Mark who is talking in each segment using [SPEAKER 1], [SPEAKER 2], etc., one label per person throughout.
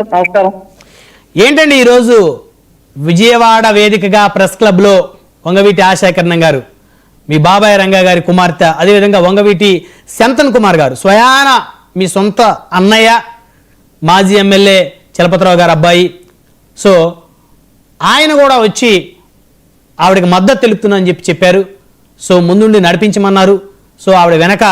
[SPEAKER 1] నమస్కారం.
[SPEAKER 2] ఏంటండి ఈరోజు విజయవాడ వేదికగా ప్రెస్ క్లబ్లో వంగవీటి ఆశాకరణం గారు, మీ బాబాయ్ రంగా గారి కుమార్తె, అదేవిధంగా వంగవీటి శంతన్ కుమార్ గారు, స్వయాన మీ సొంత అన్నయ్య మాజీ ఎమ్మెల్యే చలపతిరావు గారు అబ్బాయి, సో ఆయన కూడా వచ్చి ఆవిడకి మద్దతు తెలుపుతుందని చెప్పారు. సో ముందుండి నడిపించమన్నారు. సో ఆవిడ వెనక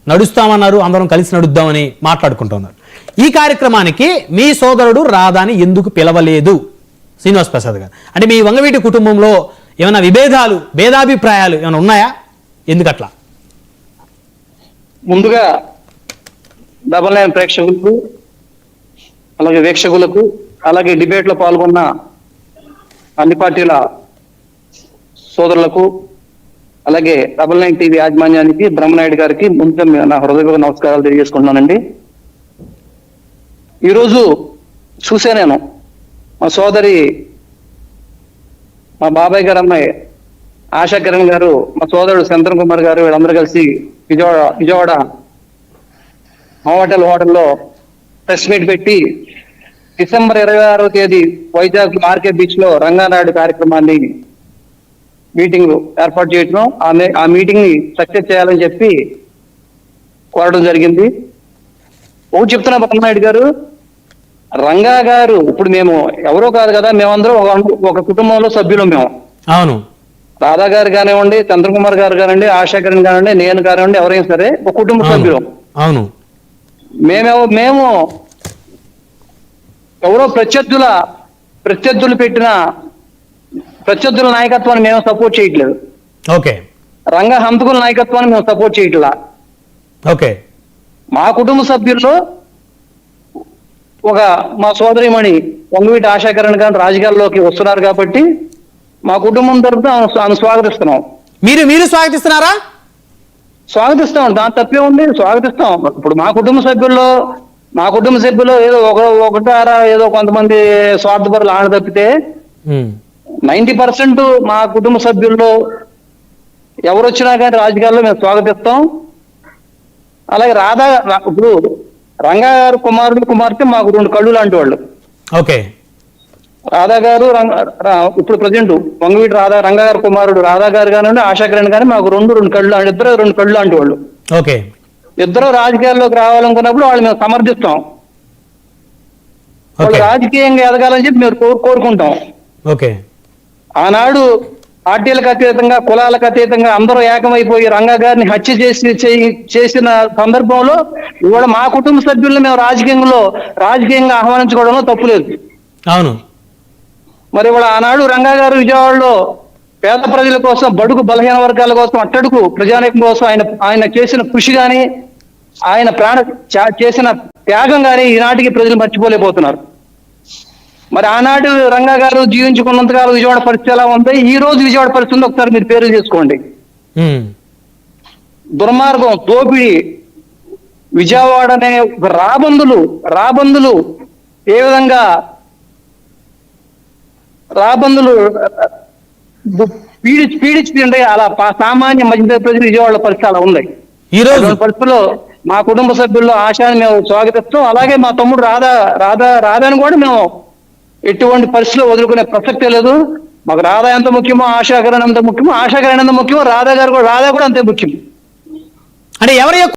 [SPEAKER 2] నడుస్తామన్నారు. అందరం కలిసి నడుద్దామని మాట్లాడుకుంటున్నారు. ఈ కార్యక్రమానికి మీ సోదరుడు రాధాని ఎందుకు పిలవలేదు శ్రీనివాస్ ప్రసాద్ గారు? అంటే మీ వంగవీటి కుటుంబంలో ఏమైనా విభేదాలు, భేదాభిప్రాయాలు ఏమైనా ఉన్నాయా? ఎందుకట్లా?
[SPEAKER 1] ముందుగా డబల్ నైన్ ప్రేక్షకులకు, అలాగే వీక్షకులకు, అలాగే డిబేట్లో పాల్గొన్న అన్ని పార్టీల సోదరులకు, అలాగే డబల్ నైన్ టీవీ యాజమాన్యానికి, బ్రహ్మనాయుడు గారికి ముందుగా నా హృదయపూర్వక నమస్కారాలు తెలియజేసుకుంటున్నానండి. ఈరోజు చూసే నేను మా సోదరి, మా బాబాయ్ గారు అమ్మాయి ఆశాకిరణ్ గారు, మా సోదరుడు శంతన్ కుమార్ గారు, వీళ్ళందరూ కలిసి విజయవాడ హోటల్లో ప్రెస్ మీట్ పెట్టి డిసెంబర్ 26వ తేదీ వైజాగ్ మార్కెట్ బీచ్ లో రంగానాయుడు కార్యక్రమాన్ని మీటింగ్ ఏర్పాటు చేయడం, ఆ మీటింగ్ ని సక్సెస్ చేయాలని చెప్పి కోరడం జరిగింది. ఒకటి చెప్తున్నా బ్రహ్మనాయుడు గారు, రంగా గారు ఇప్పుడు మేము ఎవరో కాదు కదా, మేమందరం ఒక కుటుంబంలో సభ్యులు. మేము
[SPEAKER 2] అవును,
[SPEAKER 1] రాధా గారు కానివ్వండి, చంద్రకుమార్ గారు కానివ్వండి, ఆశాకిరణ్ కానివ్వండి, నేను కానివ్వండి, ఎవరైనా సరే ఒక కుటుంబ సభ్యులు.
[SPEAKER 2] అవును,
[SPEAKER 1] మేము ఎవరో ప్రత్యర్థులు పెట్టిన ప్రత్యర్థుల నాయకత్వాన్ని మేము సపోర్ట్ చేయట్లేదు.
[SPEAKER 2] ఓకే.
[SPEAKER 1] రంగ హంతకుల నాయకత్వాన్ని మేము సపోర్ట్ చేయట్లా.
[SPEAKER 2] ఓకే.
[SPEAKER 1] మా కుటుంబ సభ్యుల్లో మా సోదరిమణి వంగవీటి ఆశాకరణ్ గారు రాజకీయాల్లోకి వస్తున్నారు కాబట్టి మా కుటుంబం తరఫున ఆమె స్వాగతిస్తున్నాం.
[SPEAKER 2] మీరు స్వాగతిస్తున్నారా?
[SPEAKER 1] స్వాగతిస్తాం, దాని తప్పే ఉంది, స్వాగతిస్తాం. ఇప్పుడు మా కుటుంబ సభ్యులు ఏదో ఒకటారా ఏదో కొంతమంది స్వార్థపరులు ఆడ తప్పితే 90% మా కుటుంబ సభ్యుల్లో ఎవరు వచ్చినా కానీ రాజకీయాల్లో మేము స్వాగతిస్తాం. అలాగే ఇప్పుడు రంగా గారు కుమార్తె మాకు 2 కళ్ళు లాంటి వాళ్ళు.
[SPEAKER 2] ఓకే.
[SPEAKER 1] రాధా గారు ఇప్పుడు ప్రజెంట్ వంగవీటి రంగా గారు కుమారుడు రాధా గారు కానివ్వండి, ఆశాకిరణ్ కానీ మాకు రెండు కళ్ళు, ఇద్దరు 2 కళ్ళు లాంటి వాళ్ళు.
[SPEAKER 2] ఓకే.
[SPEAKER 1] ఇద్దరు రాజకీయాల్లోకి రావాలనుకున్నప్పుడు వాళ్ళు మేము సమర్థిస్తాం. వాళ్ళు రాజకీయంగా ఎదగాలని చెప్పి మేము కోరుకుంటాం.
[SPEAKER 2] ఓకే.
[SPEAKER 1] ఆనాడు పార్టీలకు అతీతంగా, కులాలకు అతీతంగా అందరూ ఏకమైపోయి రంగా గారిని హత్య చేసిన సందర్భంలో ఇవాళ మా కుటుంబ సభ్యులను మేము రాజకీయంగా ఆహ్వానించుకోవడంలో తప్పులేదు.
[SPEAKER 2] అవును.
[SPEAKER 1] మరి ఇవాళ ఆనాడు రంగా గారు విజయవాడలో పేద ప్రజల కోసం, బడుగు బలహీన వర్గాల కోసం, అట్టడుగు ప్రజానీకం కోసం ఆయన చేసిన కృషి గాని, ఆయన చేసిన త్యాగం గాని ఈనాటికి ప్రజలు మర్చిపోలేకపోతున్నారు. మరి ఆనాడు రంగా గారు జీవించుకున్నంతకాలం విజయవాడ పరిస్థితి ఎలా ఉంది, ఈ రోజు విజయవాడ పరిస్థితి ఒకసారి మీరు పేరు చేసుకోండి. దుర్మార్గం, దోపిడీ, విజయవాడ అనే రాబందులు ఏ విధంగా పీడించి అలా సామాన్య మధ్య ప్రజలు విజయవాడ పరిస్థితి అలా ఉంది. ఈ రోజు పరిస్థితుల్లో మా కుటుంబ సభ్యుల్లో ఆశాన్ని మేము స్వాగతిస్తాం. అలాగే మా తమ్ముడు రాధాని కూడా మేము ఎటువంటి పరిస్థితిలో వదులుకునే ప్రసక్తే లేదు. మాకు రాధా ఎంత ముఖ్యమో ఆశాకరణ్ ఎంత ముఖ్యమో, ఆశాకరణ్ ఎంత ముఖ్యమో రాధా కూడా అంతే ముఖ్యం.
[SPEAKER 2] అంటే ఎవరి